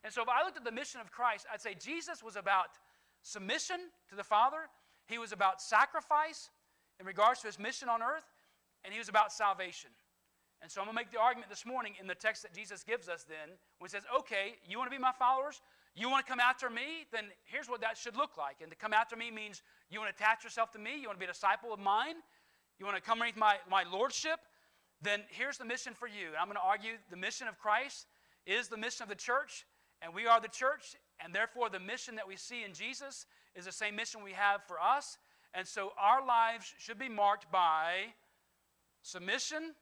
And so if I looked at the mission of Christ, I'd say Jesus was about submission to the Father. He was about sacrifice in regards to his mission on earth. And he was about salvation. And so I'm going to make the argument this morning in the text that Jesus gives us then, when he says, okay, you want to be my followers? You want to come after me? Then here's what that should look like. And to come after me means you want to attach yourself to me. You want to be a disciple of mine. You want to come underneath my lordship. Then here's the mission for you. And I'm going to argue the mission of Christ is the mission of the church. And we are the church. And therefore the mission that we see in Jesus is the same mission we have for us. And so our lives should be marked by submission.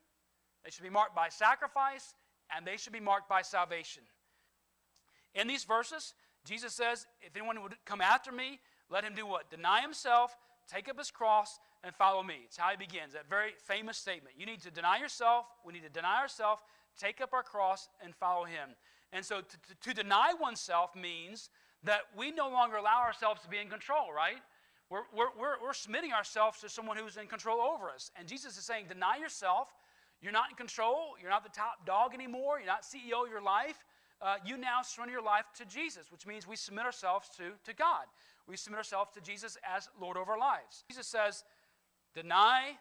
They should be marked by sacrifice. And they should be marked by salvation. In these verses, Jesus says, if anyone would come after me, let him do what? Deny himself, take up his cross, and follow me. It's how he begins, that very famous statement. You need to deny yourself. We need to deny ourselves, take up our cross, and follow him. And so to deny oneself means that we no longer allow ourselves to be in control, right? We're submitting ourselves to someone who's in control over us. And Jesus is saying, deny yourself. You're not in control. You're not the top dog anymore. You're not CEO of your life. You now surrender your life to Jesus, which means we submit ourselves to God. We submit ourselves to Jesus as Lord over our lives. Jesus says, deny,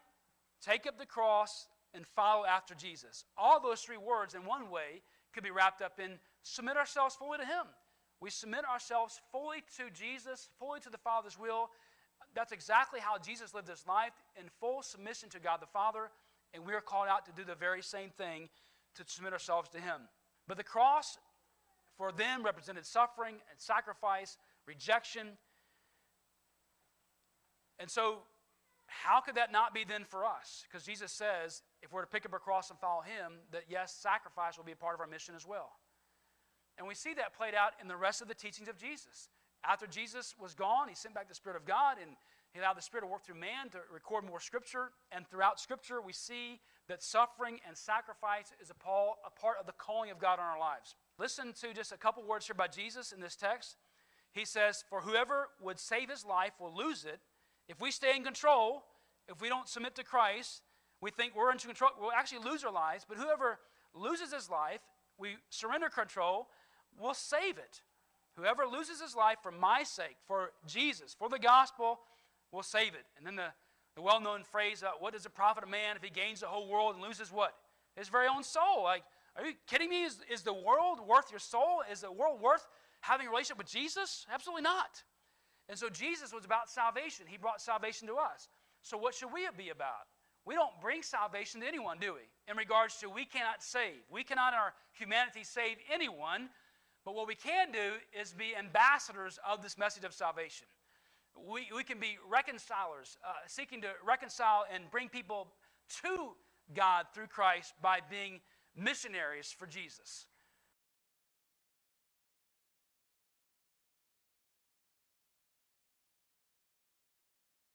take up the cross, and follow after Jesus. All those three words in one way could be wrapped up in submit ourselves fully to him. We submit ourselves fully to Jesus, fully to the Father's will. That's exactly how Jesus lived his life, in full submission to God the Father, and we are called out to do the very same thing, to submit ourselves to him. But the cross for them represented suffering and sacrifice, rejection. And so how could that not be then for us? Because Jesus says, if we're to pick up our cross and follow him, that yes, sacrifice will be a part of our mission as well. And we see that played out in the rest of the teachings of Jesus. After Jesus was gone, he sent back the Spirit of God, and he allowed the Spirit to work through man to record more Scripture. And throughout Scripture, we see that suffering and sacrifice is a part of the calling of God on our lives. Listen to just a couple words here by Jesus in this text. He says, for whoever would save his life will lose it. If we stay in control, if we don't submit to Christ, we think we're in control, we'll actually lose our lives. But whoever loses his life, we surrender control, will save it. Whoever loses his life for my sake, for Jesus, for the gospel, will save it. And then the well-known phrase, what does it profit a man if he gains the whole world and loses what? His very own soul. Like, are you kidding me? Is the world worth your soul? Is the world worth having a relationship with Jesus? Absolutely not. And so Jesus was about salvation. He brought salvation to us. So what should we be about? We don't bring salvation to anyone, do we? In regards to we cannot save. We cannot in our humanity save anyone. But what we can do is be ambassadors of this message of salvation. We can be reconcilers, seeking to reconcile and bring people to God through Christ by being missionaries for Jesus.